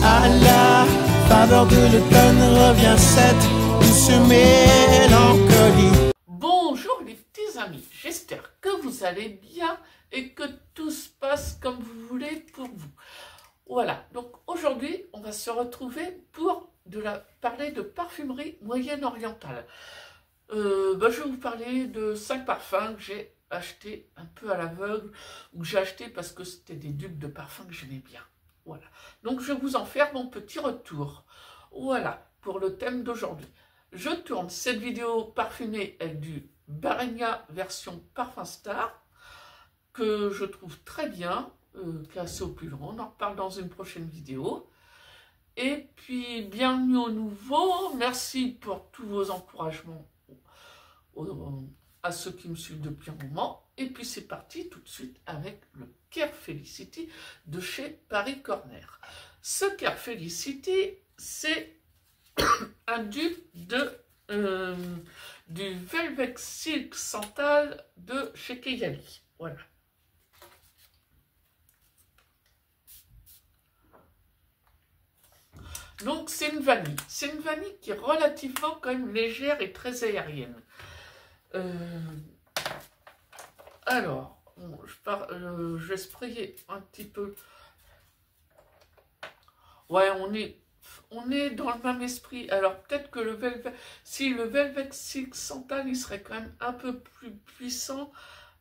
À la faveur de l'automne revient cette douce mélancolie. Bonjour les petits amis, j'espère que vous allez bien et que tout se passe comme vous voulez pour vous. Voilà, donc aujourd'hui on va se retrouver pour parler de parfumerie moyenne-orientale. Je vais vous parler de 5 parfums que j'ai achetés un peu à l'aveugle, ou que j'ai acheté parce que c'était des dupes de parfums que j'aimais bien. Voilà, donc je vais vous en faire mon petit retour. Voilà, pour le thème d'aujourd'hui. Je tourne cette vidéo parfumée avec du Barenia version Parfum Star, que je trouve très bien, qui est assez opulent. On en reparle dans une prochaine vidéo. Et puis, bienvenue au nouveau. Merci pour tous vos encouragements à ceux qui me suivent depuis un moment. Et puis, c'est parti tout de suite avec le Care Felicity de chez Paris Corner. Ce Care Felicity, c'est un dupe du Velvet Silk Santal de chez Kayali. Voilà. Donc c'est une vanille. C'est une vanille qui est relativement quand même légère et très aérienne. Alors, bon, je vais sprayer un petit peu. Ouais, on est dans le même esprit. Alors peut-être que le Velvet Silk Santal, il serait quand même un peu plus puissant,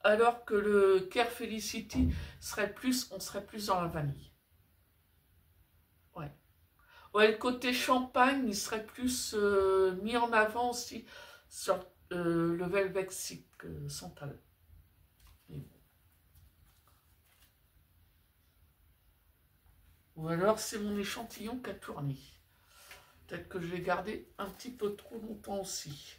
alors que le Care Felicity on serait plus dans la vanille. Ouais. Ouais, le côté champagne, il serait plus mis en avant aussi sur le Velvet Silk Santal. Bon. Ou alors c'est mon échantillon qui a tourné. Peut-être que je l'ai gardé un petit peu trop longtemps aussi.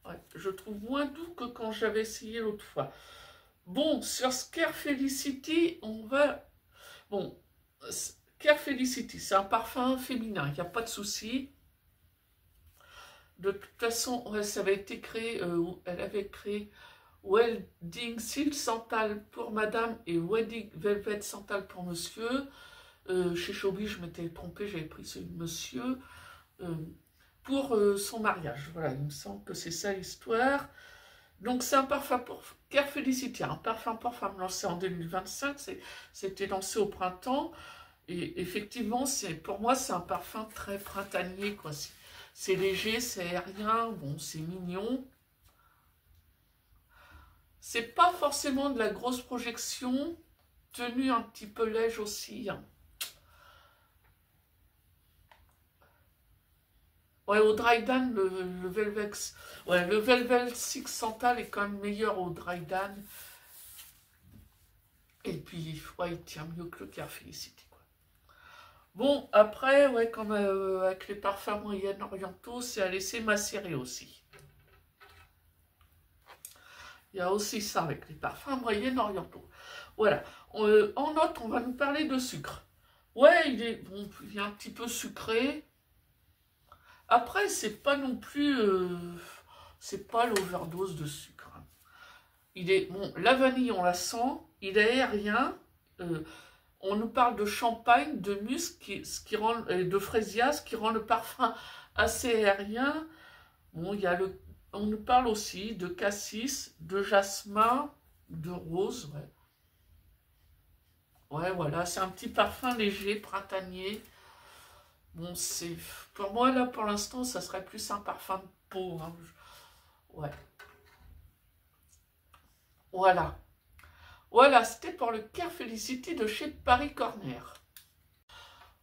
Ouais, je trouve moins doux que quand j'avais essayé l'autre fois. Bon, sur Care Felicity, on va... Bon, Care Felicity, c'est un parfum féminin, il n'y a pas de souci. De toute façon, ouais, ça avait été créé, elle avait créé Wedding Silk Santal pour madame et Wedding Velvet Santal pour monsieur. Chez Chauby, je m'étais trompée, j'avais pris celui de monsieur pour son mariage. Voilà, il me semble que c'est ça l'histoire. Donc c'est un parfum pour Care Felicity, un parfum pour femme lancé en 2025, c'était lancé au printemps. Et effectivement, pour moi, c'est un parfum très printanier, quoi. C'est léger, c'est aérien, bon, c'est mignon. C'est pas forcément de la grosse projection, tenue un petit peu léger aussi. Hein. Ouais, au Drydan, le Velvet Silk Santal est quand même meilleur au Drydan. Et puis, ouais, il tient mieux que le Care Felicity, quoi. Bon, après, ouais, comme avec les parfums moyennes orientaux, c'est à laisser macérer aussi. Il y a aussi ça avec les parfums moyennes orientaux. Voilà. En note, on va nous parler de sucre. Ouais, il est un petit peu sucré. Après, c'est pas non plus... c'est pas l'overdose de sucre. Il est... Bon, la vanille, on la sent. Il est aérien. On nous parle de champagne, de musc, de frésia, ce qui rend le parfum assez aérien. Bon, on nous parle aussi de cassis, de jasmin, de rose. Ouais, ouais, voilà, c'est un petit parfum léger, printanier. Bon, pour moi, là, pour l'instant, ça serait plus un parfum de peau. Hein. Ouais. Voilà. Voilà, c'était pour le Care Felicity de chez Paris Corner.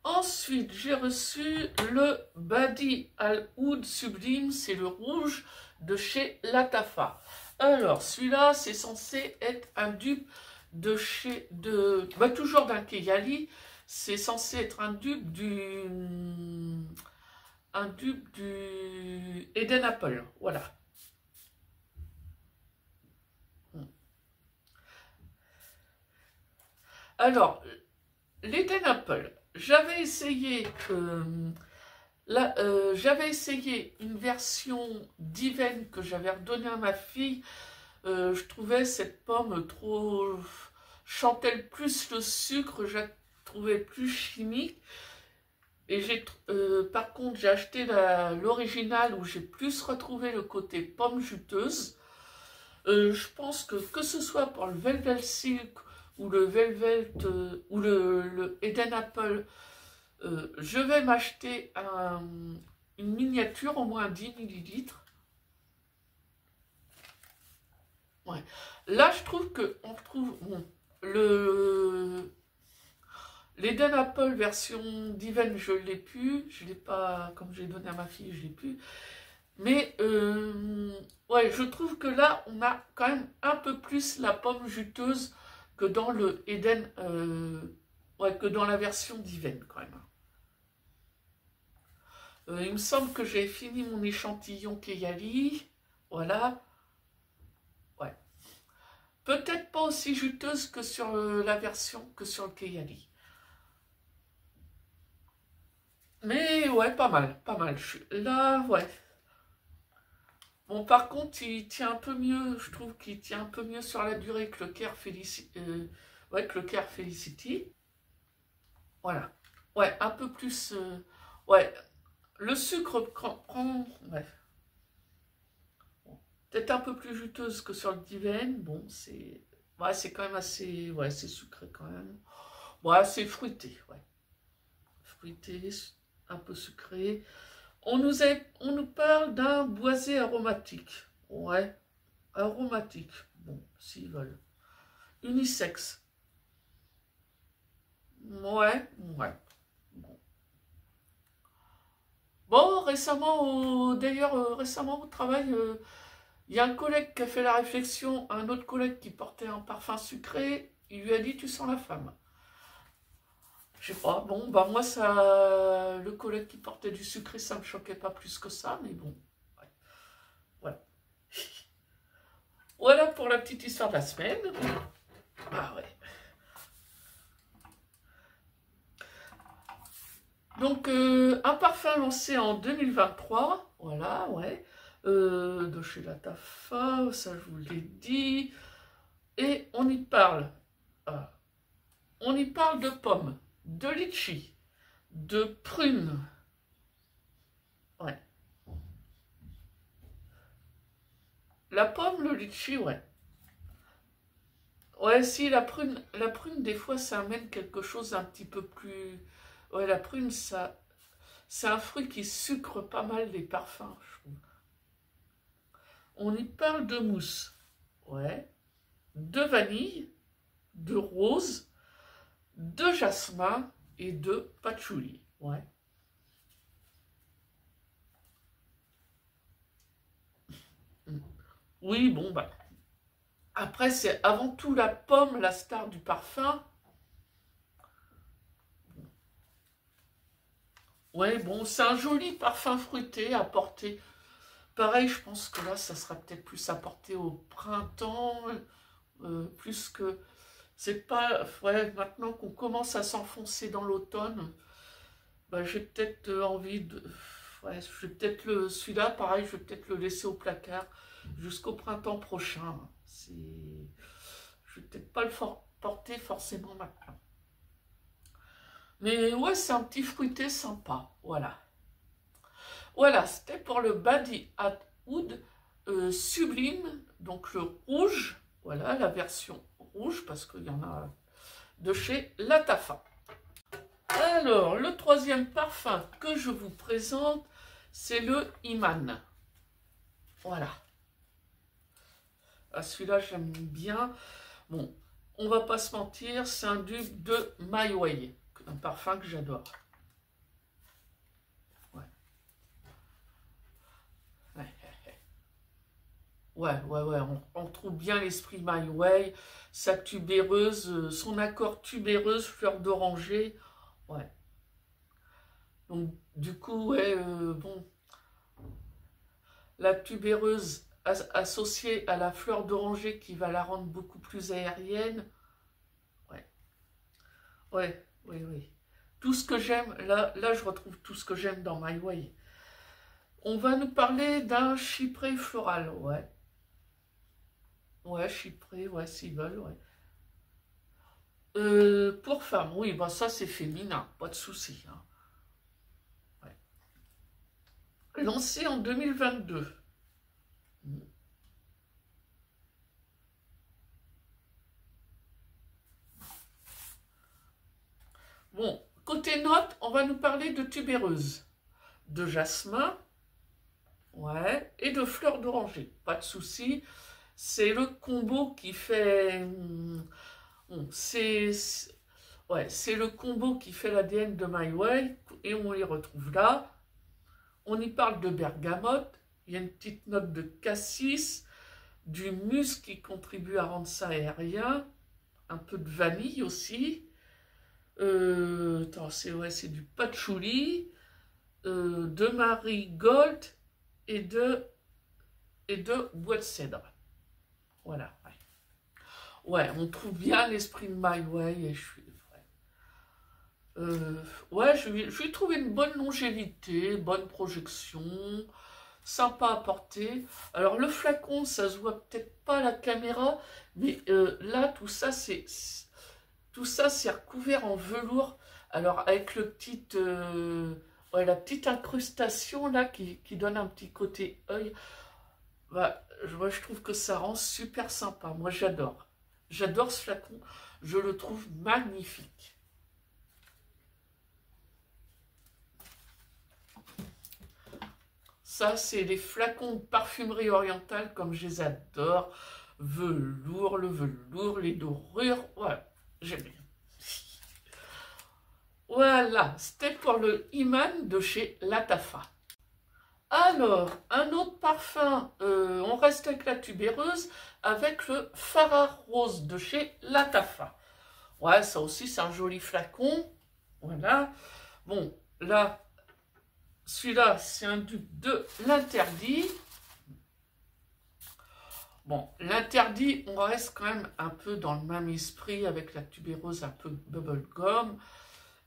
Ensuite, j'ai reçu le Badi Al Oud Sublime, c'est le rouge de chez Latafa. Alors, celui-là, c'est censé être un dupe toujours d'un Kayali. C'est censé être un dupe du Eden Apple, voilà. Alors, l'Eden Apple, j'avais essayé une version d'Iven que j'avais redonnée à ma fille. Je trouvais cette pomme trop... je sentais plus le sucre, je la trouvais plus chimique. Et par contre, j'ai acheté l'original où j'ai plus retrouvé le côté pomme juteuse. Je pense que ce soit pour le Velvet Silk ou le Velvet ou le Eden Apple, je vais m'acheter une miniature, au moins 10 millilitres. Ouais. Là, je trouve qu'on retrouve bon, l'Eden Apple version Diven, je ne l'ai plus. Je ne l'ai pas, comme j'ai donné à ma fille, je ne l'ai plus. Mais ouais, je trouve que là, on a quand même un peu plus la pomme juteuse que dans le Eden, ouais, que dans la version Diven quand même. Il me semble que j'ai fini mon échantillon Keyali. Voilà. Ouais. Peut-être pas aussi juteuse que sur la version que sur le Keyali. Mais ouais, pas mal, pas mal. Là, ouais. Bon, par contre, il tient un peu mieux, je trouve qu'il tient un peu mieux sur la durée que le Care Felicity. Ouais, que le Care Felicity. Voilà. Ouais, un peu plus. Ouais. Le sucre prend. Ouais. Bon. Peut-être un peu plus juteuse que sur le Diven. Bon, c'est. Ouais, c'est quand même assez. Ouais, c'est sucré quand même. Ouais, c'est fruité. Ouais. Fruité, un peu sucré. On nous parle d'un boisé aromatique. Ouais, aromatique. Bon, s'ils veulent. Unisexe. Ouais, ouais. Bon, récemment, d'ailleurs, récemment au travail, il y a un collègue qui a fait la réflexion, un autre collègue qui portait un parfum sucré, il lui a dit, tu sens la femme. Je sais pas, bon, bah moi, ça, le collègue qui portait du sucré, ça me choquait pas plus que ça, mais bon, ouais. Voilà. Voilà pour la petite histoire de la semaine. Ah ouais. Donc, un parfum lancé en 2023, voilà, ouais, de chez Latafa, ça je vous l'ai dit, et on y parle de pommes, de litchi, de prunes, ouais. La pomme, le litchi, ouais. Ouais, si, la prune, des fois, ça amène quelque chose un petit peu plus... Ouais, la prune, ça... C'est un fruit qui sucre pas mal les parfums, je trouve. On y parle de mousse, ouais, de vanille, de rose, de jasmin et de patchouli, ouais. Oui, bon, bah... Après, c'est avant tout la pomme, la star du parfum. Ouais, bon, c'est un joli parfum fruité à porter. Pareil, je pense que là, ça sera peut-être plus à porter au printemps, plus que... C'est pas... Ouais, maintenant qu'on commence à s'enfoncer dans l'automne, bah, j'ai peut-être envie de... Ouais, je vais peut-être celui-là, pareil, je vais peut-être le laisser au placard jusqu'au printemps prochain. Je vais peut-être pas le porter forcément maintenant. Mais ouais, c'est un petit fruité sympa, voilà. Voilà, c'était pour le Body at Oud Sublime, donc le rouge, voilà, la version rouge, parce qu'il y en a de chez Latafa. Alors, le troisième parfum que je vous présente, c'est le Iman. Voilà. Ah, celui-là, j'aime bien. Bon, on va pas se mentir, c'est un dupe de My Way, un parfum que j'adore. Ouais, on trouve bien l'esprit My Way, sa tubéreuse, son accord tubéreuse, fleur d'oranger, ouais. Donc, du coup, ouais, bon, la tubéreuse associée à la fleur d'oranger qui va la rendre beaucoup plus aérienne, ouais, ouais, oui. Tout ce que j'aime, là, je retrouve tout ce que j'aime dans My Way. On va nous parler d'un chyprès floral, ouais. Ouais, chyprès, ouais, s'ils veulent, ouais. Pour femmes, oui, bah ça c'est féminin, pas de souci. Hein. Ouais. Lancé en 2022. Bon, côté notes, on va nous parler de tubéreuse, de jasmin, ouais, et de fleurs d'oranger. Pas de souci. C'est le combo qui fait... Bon, ouais, c'est le combo qui fait l'ADN de My Way, et on les retrouve là. On y parle de bergamote, il y a une petite note de cassis, du musc qui contribue à rendre ça aérien, un peu de vanille aussi. Attends, c'est du patchouli, de marigold et de bois de cèdre. Voilà. Ouais, on trouve bien l'esprit de My Way et je suis... ouais, je lui ai trouvé une bonne longévité, bonne projection, sympa à porter. Alors le flacon, ça se voit peut-être pas à la caméra, mais là, tout ça, c'est recouvert en velours. Alors avec le petit, ouais, la petite incrustation là qui donne un petit côté œil. Bah, je trouve que ça rend super sympa. Moi, j'adore. J'adore ce flacon. Je le trouve magnifique. Ça, c'est les flacons de parfumerie orientale comme je les adore. Velours, le velours, les dorures. Voilà, j'aime bien. Voilà, c'était pour le Iman de chez Latafa. Alors, un autre parfum, on reste avec la tubéreuse, avec le Farah Rose de chez Latafa. Ouais, ça aussi, c'est un joli flacon. Voilà. Bon, là, celui-là, c'est un dupe de l'interdit. Bon, l'interdit, on reste quand même un peu dans le même esprit, avec la tubéreuse un peu bubblegum,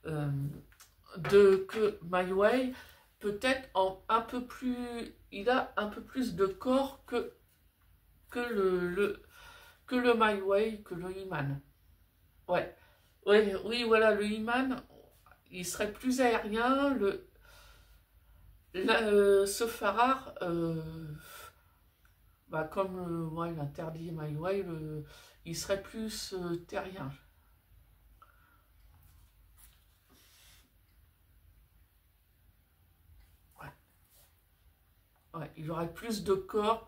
que My Way. Peut-être un peu plus, il a un peu plus de corps que le My Way, que le Iman. Ouais, ouais, oui, voilà, le Iman, il serait plus aérien. Ce Farah, bah, comme ouais, l'interdit My Way, il serait plus terrien. Ouais, il aurait plus de corps,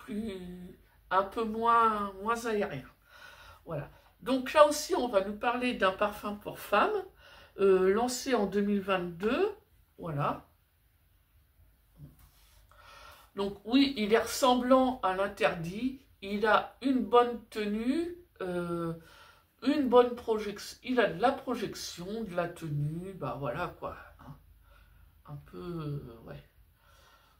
un peu moins aérien. Voilà. Donc là aussi, on va nous parler d'un parfum pour femmes, lancé en 2022. Voilà. Donc oui, il est ressemblant à l'interdit. Il a une bonne tenue, une bonne projection. Il a de la projection, de la tenue. Bah voilà quoi. Hein. Un peu, ouais.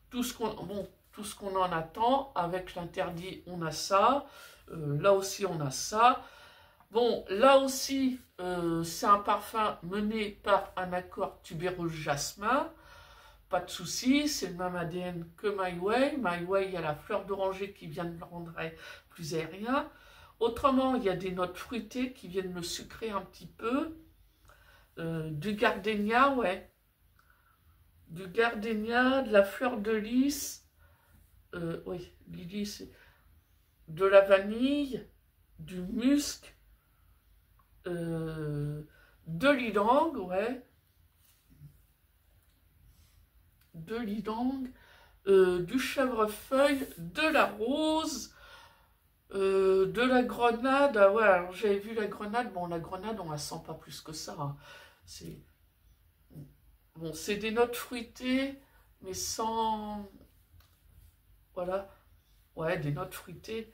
Tout ce qu'on en attend. Avec l'interdit, on a ça. Là aussi, on a ça. Bon, là aussi, c'est un parfum mené par un accord tubéreuse jasmin. Pas de souci, c'est le même ADN que My Way. My Way, il y a la fleur d'oranger qui vient de le rendre plus aérien. Autrement, il y a des notes fruitées qui viennent le sucrer un petit peu. Du gardénia, ouais. Du gardénia, de la fleur de lys. Oui, l'ilis, de la vanille, du musc, de l'ylang, ouais. De l'ylang, du chèvrefeuille, de la rose, de la grenade. Ah ouais, alors j'avais vu la grenade. Bon, la grenade, on la sent pas plus que ça. Hein. C'est bon, c'est des notes fruitées, mais sans... Voilà. Ouais, des notes fruitées.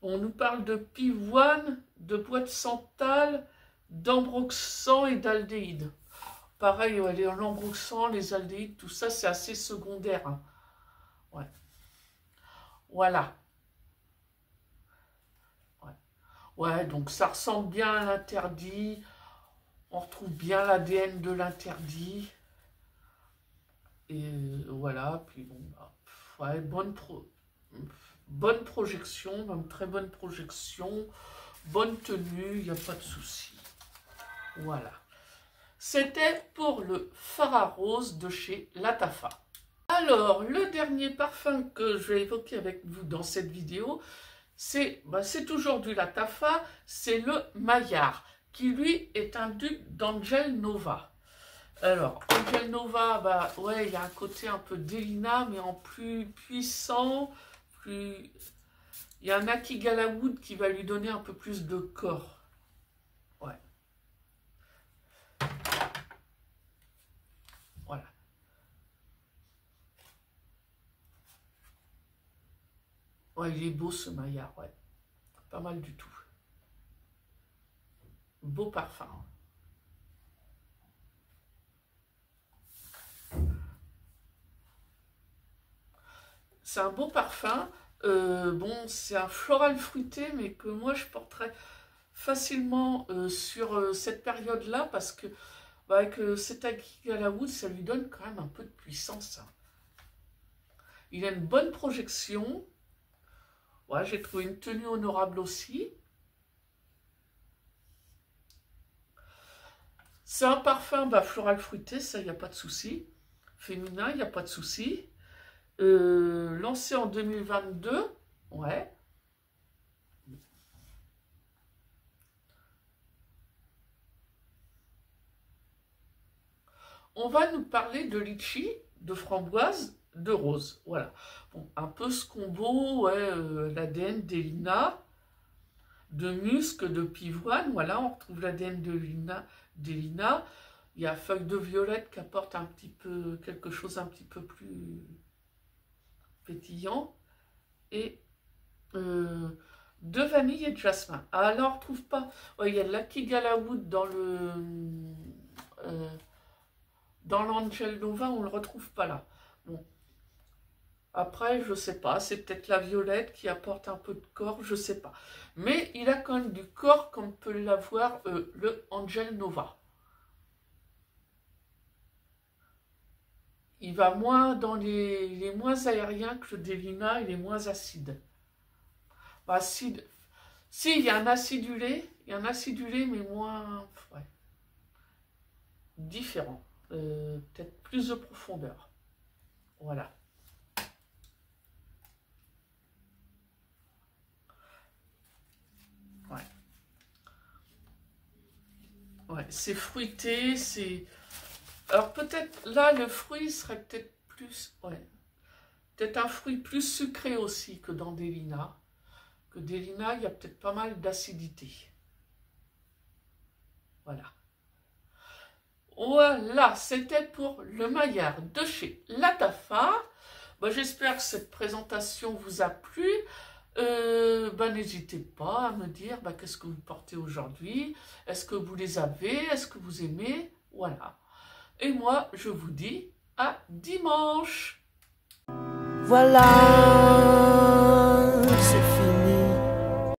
On nous parle de pivoine, de bois de santal, d'ambroxan et d'aldéhyde. Pareil, ouais, l'ambroxan, les aldéhydes, tout ça, c'est assez secondaire. Hein. Ouais. Voilà. Ouais. Ouais, donc ça ressemble bien à l'interdit. On retrouve bien l'ADN de l'interdit. Et voilà, puis bon, bah, ouais, bonne projection, même très bonne projection, bonne tenue, il n'y a pas de souci. Voilà. C'était pour le Farah Rose de chez Lattafa. Alors, le dernier parfum que je vais évoquer avec vous dans cette vidéo, c'est toujours du Lattafa, c'est le Maillard, qui lui est un dupe d'Angel Nova. Alors, Angel Nova, ouais, il y a un côté un peu Delina, mais en plus puissant, plus... Il y a un Aki Galawood qui va lui donner un peu plus de corps. Ouais. Voilà. Ouais, il est beau ce Maillard, ouais. Pas mal du tout. Beau parfum. C'est un beau parfum. Bon, c'est un floral fruité, mais que moi je porterais facilement sur cette période-là, parce que avec cet Aki Galawood, ça lui donne quand même un peu de puissance. Hein. Il a une bonne projection. Ouais, j'ai trouvé une tenue honorable aussi. C'est un parfum floral fruité, ça, il n'y a pas de souci. Féminin, il n'y a pas de souci. Lancé en 2022, ouais. On va nous parler de litchi, de framboise, de rose, voilà. Bon, un peu ce combo, ouais, l'ADN d'Elina, de musc, de pivoine, voilà, on retrouve l'ADN d'Elina. Il y a feuille de violette qui apporte un petit peu, quelque chose un petit peu plus pétillant, et de vanille et de jasmin. Ah, là, on ne retrouve pas, ouais, il y a de l'Aki Galawood dans le... dans l'Angel Nova, on ne le retrouve pas là. Bon. Après, je ne sais pas, c'est peut-être la violette qui apporte un peu de corps, je ne sais pas. Mais il a quand même du corps comme peut l'avoir le Angel Nova. Il va moins dans les moins aériens que le Delina, il est moins acide. Acide. Si, il y a un acidulé, mais moins... Ouais. Différent. Peut-être plus de profondeur. Voilà. Ouais. Ouais, c'est fruité, c'est... Alors peut-être, là, le fruit serait peut-être plus... Ouais. Peut-être un fruit plus sucré aussi que dans Delina. Que Delina, il y a peut-être pas mal d'acidité. Voilà. Voilà, c'était pour le Maillard de chez Lattafa. J'espère que cette présentation vous a plu. N'hésitez pas à me dire qu'est-ce que vous portez aujourd'hui. Est-ce que vous les avez? Est-ce que vous aimez? Voilà. Et moi, je vous dis à dimanche. Voilà.